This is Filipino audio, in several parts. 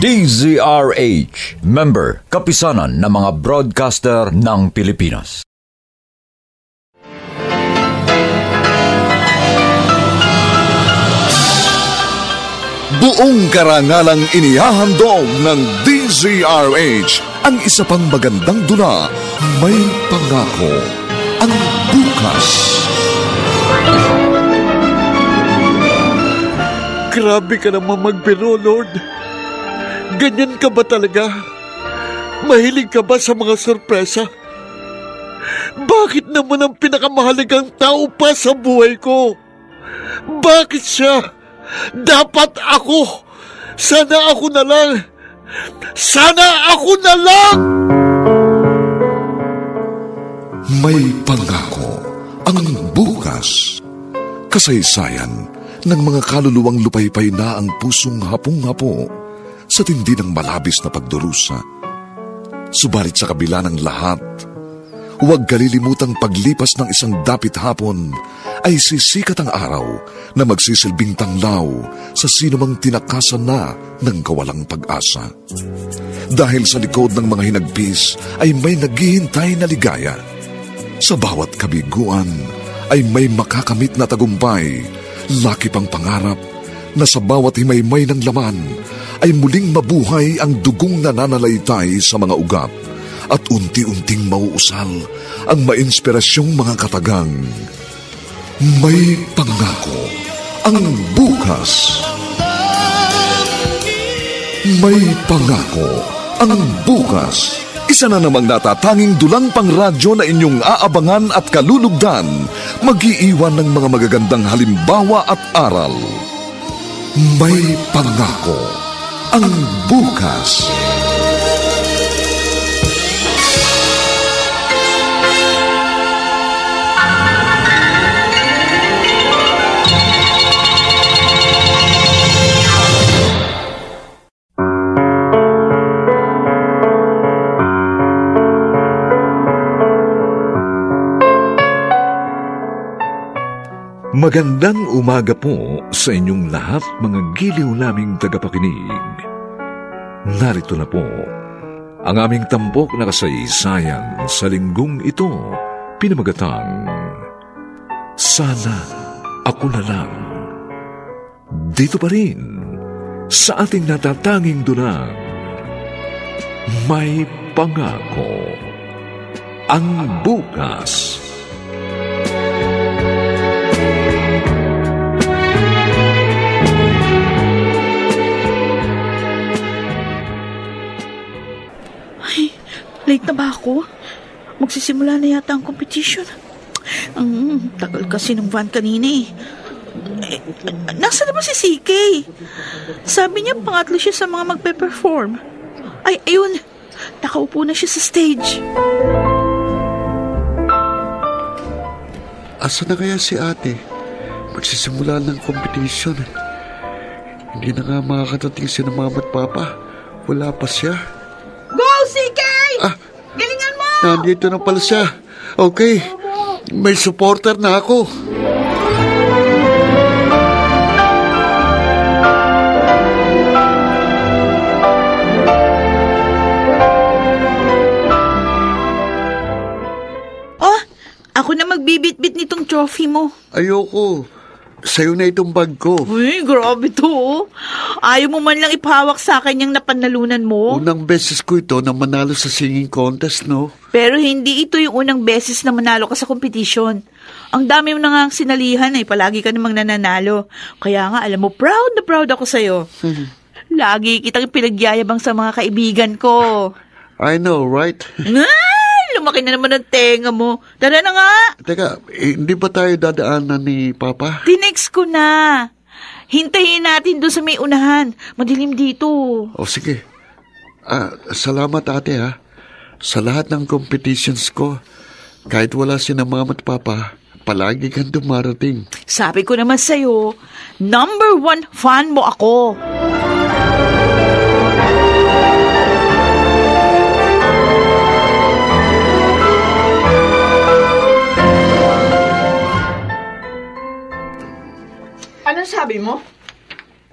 DZRH, member, kapisanan ng mga broadcaster ng Pilipinas. Buong karangalang inihahandog ng DZRH ang isa pang magandang dula, May Pangako, ang bukas. Grabe ka naman magbiro, Lord. Ganyan ka ba talaga? Mahilig ka ba sa mga sorpresa? Bakit naman ang pinakamahalagang tao pa sa buhay ko? Bakit siya? Dapat ako. Sana ako na lang. Sana ako na lang! May Pangako, ang bukas. Kasaysayan ng mga kaluluwang lupaypay na ang pusong hapong-hapo sa tindi ng malabis na pagdurusa. Subalit sa kabila ng lahat, huwag kalilimutang paglipas ng isang dapit hapon ay sisikat ang araw na magsisilbing tanglaw sa sinumang tinakasan na ng kawalang pag-asa. Dahil sa likod ng mga hinagpis ay may naghihintay na ligaya. Sa bawat kabiguan ay may makakamit na tagumpay, laki pang pangarap na sa bawat himaymay ng laman ay muling mabuhay ang dugong nananalaytay sa mga ugat at unti-unting mauusal ang mainspirasyong mga katagang. May Pangako, ang bukas. May Pangako, ang bukas. Isa na namang natatanging dulang pangradyo na inyong aabangan at kalulugdan, mag-iiwan ng mga magagandang halimbawa at aral. May Pangako, ang bukas. Magandang umaga po sa inyong lahat, mga giliw naming tagapakinig. Narito na po ang aming tampok na kasaysayan sa linggong ito, pinamagatang Sana Ako Na Lang. Dito pa rin sa ating natatanging dunang May Pangako, ang bukas. Late na ba ako? Magsisimula na yata ang competition. Tagal kasi ng van kanina eh. Nasaan na ba si CK? Sabi niya pangatlo siya sa mga magpe-perform. Ay, ayun. Nakaupo na siya sa stage. Asa na kaya si ate? Magsisimula ng competition. Hindi na nga makakatating si na mama at papa. Wala pa siya. Go, CK! Galingan mo! Nandito na pala siya. Okay, may supporter na ako. Ako na magbibit-bit nitong trophy mo. Ayoko. Sa'yo na itong bag ko. Uy, grabe to. Ayaw mo man lang ipahawak sa akin yung napanalunan mo. Unang beses ko ito na manalo sa singing contest, no? Pero hindi ito yung unang beses na manalo ka sa competition. Ang dami mo na nga sinalihan eh. Palagi ka namang nananalo. Kaya nga, alam mo, proud na proud ako sa'yo. Lagi kitang pinagyayabang sa mga kaibigan ko. I know, right? Lumaki na naman ang tenga mo. Tara na nga. Teka, hindi ba tayo dadaanan ni Papa? Tinext ko na. Hintayin natin doon sa may unahan. Madilim dito. O sige. Salamat ate ha. Sa lahat ng competitions ko, kahit wala si na mama at papa, palagi kang dumarating. Sabi ko naman sa'yo, number 1 fan mo ako. Anong sabi mo?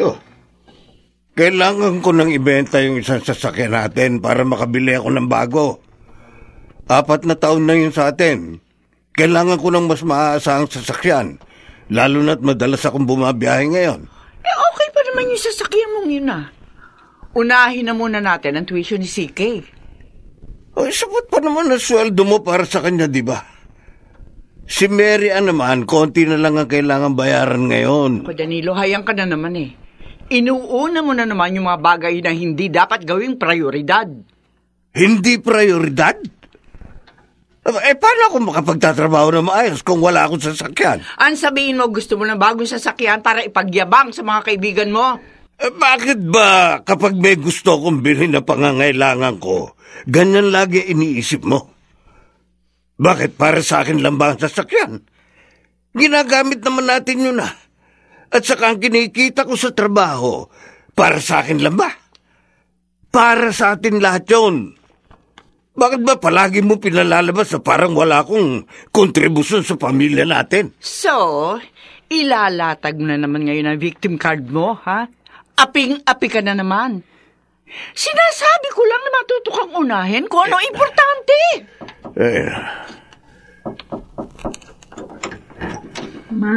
Oh, kailangan ko nang ibenta yung isang sasakyan natin para makabili ako ng bago. 4 na taon na yun sa atin. Kailangan ko ng mas maaasahang sasakyan, lalo na't madalas akong bumabiyahe ngayon. Okay pa naman yung sasakyan mong yun Unahin na muna natin ang tuition ni CK. Sapat pa naman ang sweldo mo para sa kanya, di ba? Si Mary naman, konti na lang ang kailangan bayaran ngayon. Ako, Danilo, hayang ka na naman Inuuna mo na naman yung mga bagay na hindi dapat gawing prioridad. Hindi prioridad? Paano ako makapagtatrabaho na maayos kung wala akong sasakyan? Ang sabihin mo, gusto mo ng bagong sasakyan para ipagyabang sa mga kaibigan mo? Bakit ba kapag may gusto kong bilhin na pangangailangan ko, ganyan lagi iniisip mo? Bakit para sa akin lang ba ang sasakyan? Ginagamit naman natin yun At saka ang kinikita ko sa trabaho, para sa akin lang ba? Para sa atin lahat yun. Bakit ba palagi mo pinalalabas na parang wala akong kontribusyon sa pamilya natin? So, ilalatag mo na naman ngayon ang victim card mo, ha? Aping-api ka na naman. Sinasabi ko lang na matuto kang unahin kung ano importante. Ma,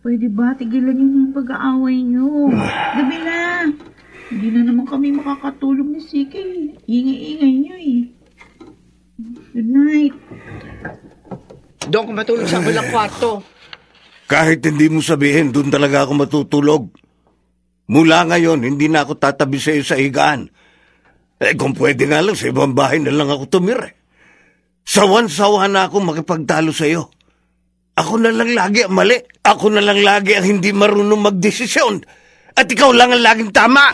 pwede ba tigilan yung pag-aaway niyo? Gabi na. Hindi na naman kami makakatulog ni CK. Ingay-ingay niyo Good night. Doon ka matulog sa walang kwarto. Kahit hindi mo sabihin, doon talaga ako matutulog. Mula ngayon, hindi na ako tatabi sa iyo sa higaan. Kung pwede nga lang, sa ibang bahay na lang ako tumira. Sawan-sawa na ako makipagtalo sa iyo. Ako na lang lagi ang mali. Ako na lang lagi ang hindi marunong magdesisyon. At ikaw lang ang laging tama.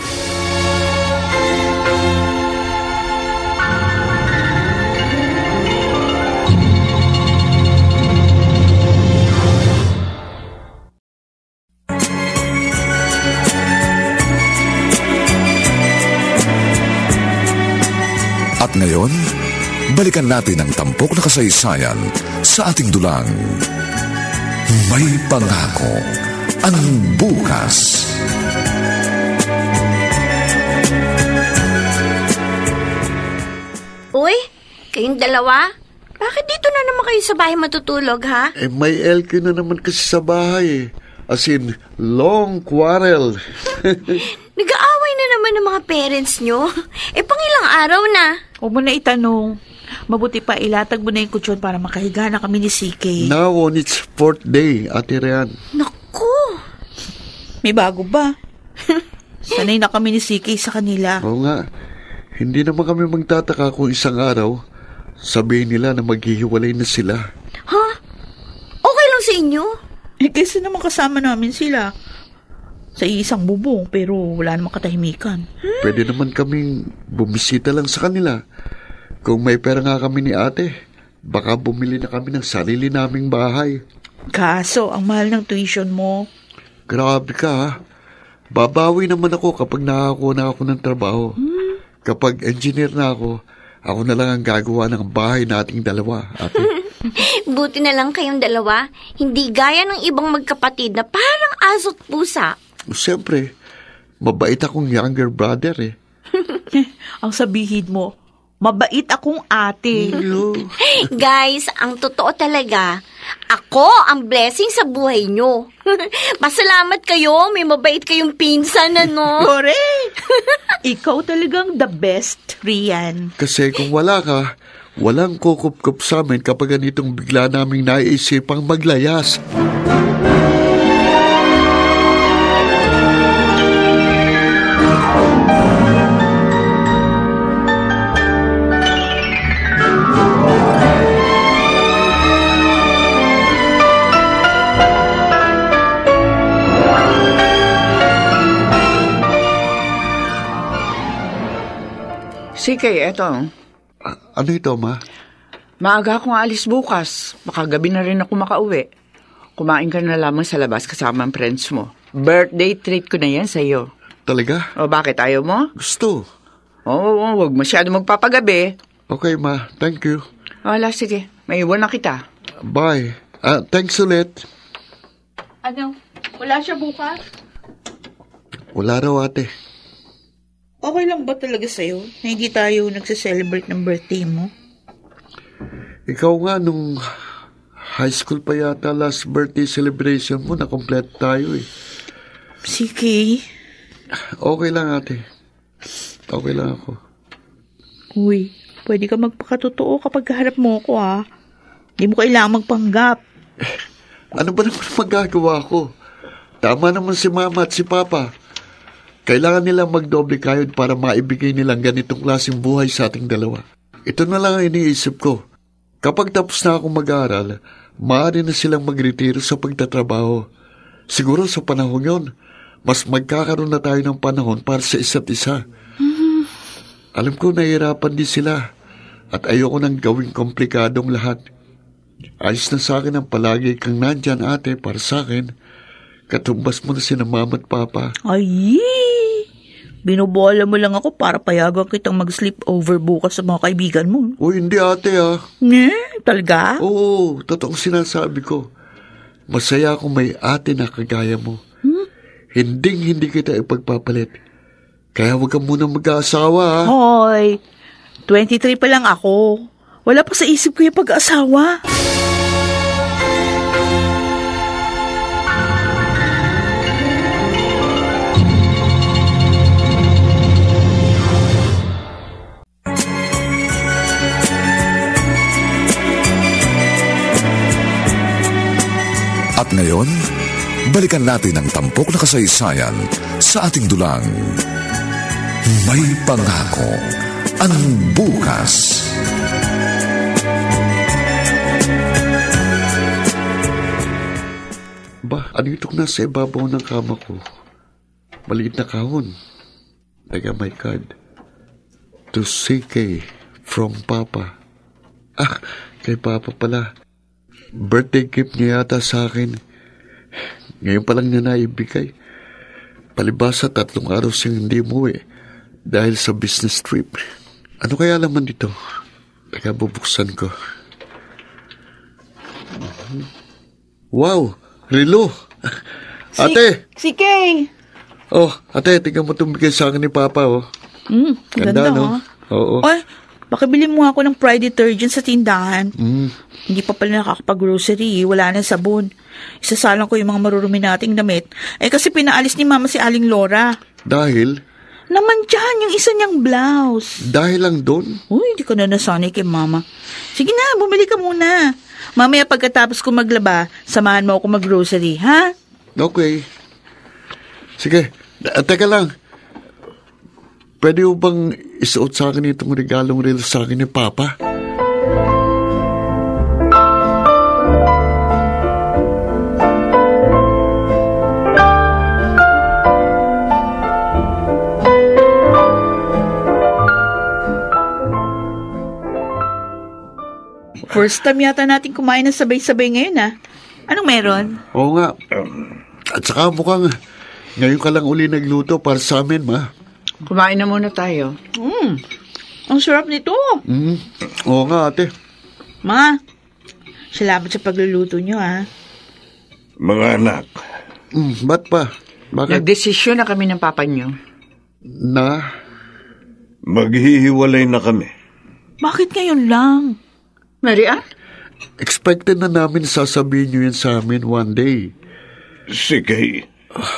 At ngayon, balikan natin ang tampok na kasaysayan sa ating dulang. May pangako ang bukas. Uy, kayong dalawa? Bakit dito na naman kayo sa bahay matutulog, ha? May LQ na naman kasi sa bahay As in, long quarrel. Nag-aaway na naman ng mga parents nyo. Pangilang araw na. Huwag mo na itanong. Mabuti pa ilatag mo na yung kutsyon para makahiga na kami ni CK. Now on its 4th day, Ate Rian. Naku! May bago ba? Sanay na kami ni CK sa kanila. Oo nga. Hindi naman kami magtataka kung isang araw sabihin nila na maghihiwalay na sila. Ha? Okay lang sa inyo? Kasi naman kasama namin sila. Sa isang bubong pero wala namang katahimikan. Pwede naman kaming bumisita lang sa kanila. Kung may pera nga kami ni ate, baka bumili na kami ng sarili naming bahay. Kaso, ang mahal ng tuition mo. Grabe ka ha. Babawi naman ako kapag nakakuha na ako ng trabaho. Kapag engineer na ako na lang ang gagawa ng bahay nating dalawa, ate. Buti na lang kayong dalawa. Hindi gaya ng ibang magkapatid na parang aso't pusa. Siyempre, mabait akong younger brother eh. Ang sabihin mo, mabait akong ate. Guys, ang totoo talaga, ako ang blessing sa buhay nyo. Pasalamat kayo, may mabait kayong pinsan, ano? Correct! Ikaw talagang the best, Rian. Kasi kung wala ka, walang kukup-kup sa amin kapag ganitong bigla naming naiisipang maglayas. Sige, eto. Ano ito, ma? Maaga akong alis bukas. Baka gabi na rin ako makauwi. Kumain ka na lamang sa labas kasama ang friends mo. Birthday treat ko na yan sa'yo. Talaga? O bakit, ayaw mo? Gusto. Oo, huwag masyado magpapagabi. Okay, ma. Thank you. Wala, sige. May iwan na kita. Bye. Thanks ulit. Ano? Wala siya bukas? Wala raw, ate. Okay lang ba talaga sa'yo na hindi tayo nagse-celebrate ng birthday mo? Ikaw nga, nung high school pa yata last birthday celebration mo, na-complete tayo eh. Si Kay? Okay lang, ate. Okay lang ako. Uy, pwede ka magpakatotoo kapag harap mo ako, ha? Hindi mo kailangang magpanggap. Ano ba naman magagawa ko? Tama naman si mama at si papa. Kailangan nilang magdoble kayod para maibigay nilang ganitong klaseng buhay sa ating dalawa. Ito na lang ang iniisip ko. Kapag tapos na akong mag-aaral, maaari na silang magretiro sa pagtatrabaho. Siguro sa panahon yon, mas magkakaroon na tayo ng panahon para sa isa't isa. Alam ko nahihirapan din sila at ayoko nang gawing komplikadong lahat. Ayos na sa akin ang palagi kang nandyan, ate, para sa akin. Katumbas mo na sina mama at papa. Ay, binubola mo lang ako para payagan kitang mag-sleep over bukas sa mga kaibigan mo. Uy, hindi, ate, ah. Talaga? Oo, totoong sinasabi ko. Masaya akong may ate na kagaya mo. Hindi kita ipagpapalit. Kaya huwag ka muna mag-aasawa, ha? Hoy, 23 pa lang ako. Wala pa sa isip ko yung pag-aasawa. At ngayon, balikan natin ang tampok na kasaysayan sa ating dulang. May pangako ang bukas. Ba, ano itong nasa ibabaw ng kama ko? Maliit na kahon. Like, oh my God. To CK from Papa. Ah, kay Papa pala. Birthday gift niya yata sa akin. Ngayon pa lang niya naibigay. Palibasa 3 araw siyang hindi umuwi dahil sa business trip. Ano kaya laman dito? Teka, bubuksan ko. Wow! Relo! Ate! Si Kay! Oh, ate, tingnan mo itong bigay sa akin ni Papa, oh. Ganda, no? Oo. Ay, pakibili mo ako ng Pride detergent sa tindahan. Hindi pa pala nakakapag-grocery, wala na sabon. Isasalang ko yung mga marurumi nating damit. Kasi pinaalis ni Mama si Aling Laura. Dahil? Naman dyan, yung isa niyang blouse. Dahil lang doon? Uy, hindi ka na nasanay kay Mama. Sige na, bumili ka muna. Mamaya pagkatapos ko maglaba, samahan mo ako mag-grocery, ha? Okay. Sige, teka lang. Pwede mo bang isuot sa akin itong regalong relo sa akin ni Papa? First time yata natin kumain ng sabay-sabay ngayon, ha? Anong meron? Oo nga. At saka mukhang ngayon ka lang uli nagluto para sa amin, Ma. Kumain na muna tayo. Ang sarap nito. Oo nga, ate. Ma, salamat sa pagluluto nyo, ha? Mga anak, Ba't pa? Bakit? Nagdesisyon na kami ng papa nyo. Na? maghihiwalay na kami. Bakit ngayon lang? Mary Ann? Expected na namin sasabihin nyo yan sa amin one day. Sige.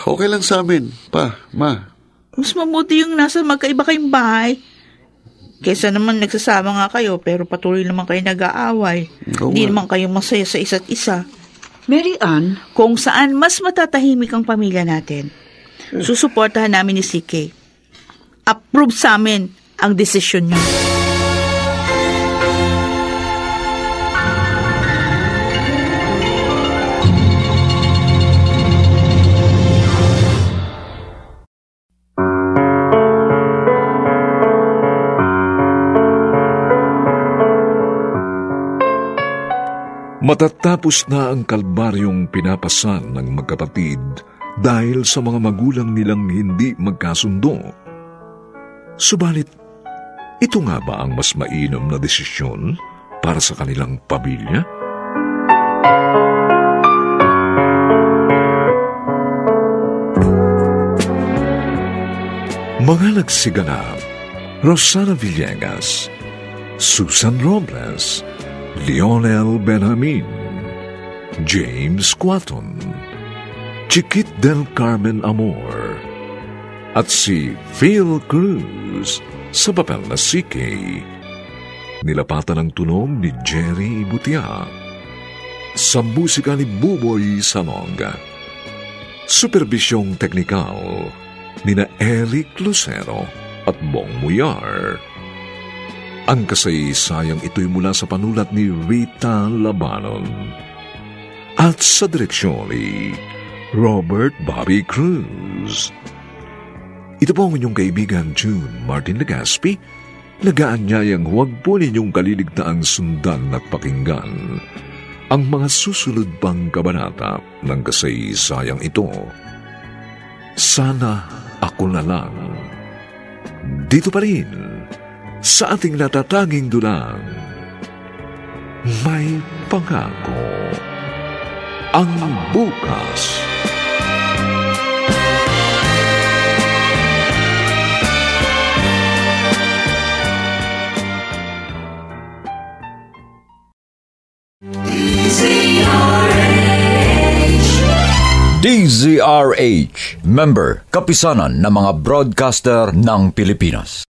Okay lang sa amin, pa, ma. Mas mabuti yung nasa magkaiba kayong bahay. Kesa naman nagsasama nga kayo pero patuloy naman kayo nag-aaway. Hindi naman kayo masaya sa isa't isa. Mary Ann? Kung saan mas matatahimik ang pamilya natin, susuportahan namin ni CK. Approve sa amin ang desisyon niyo. Matatapos na ang kalbaryong pinapasan ng magkapatid dahil sa mga magulang nilang hindi magkasundo. Subalit, ito nga ba ang mas mainam na desisyon para sa kanilang pamilya? Mga nagsiganap: Rosana Villegas, Susan Robles, Lionel Benjamin, James Quaton, Chiquit del Carmen Amor, at si Phil Cruz sa papel na si Kay. Nilapatan ang tunog ni Jerry Butia. Sa musika ni Buboy Salonga. Superbisyong teknikal nina Eric Lucero at Bong Muyar. Ang kasaysayang ito'y mula sa panulat ni Rita Labanon. At sa direksyon ni Robert Bobby Cruz. Ito po ang inyong kaibigan June Martin Legaspi, nagaanyayang huwag po ninyong kaliligtaang sundan at pakinggan ang mga susunod pang kabanata ng kasaysayang ito. Sana ako na lang. Dito pa rin, sa ating natatanging dulang, may pangako ang bukas. DZRH, member, kapisanan ng mga broadcaster ng Pilipinas.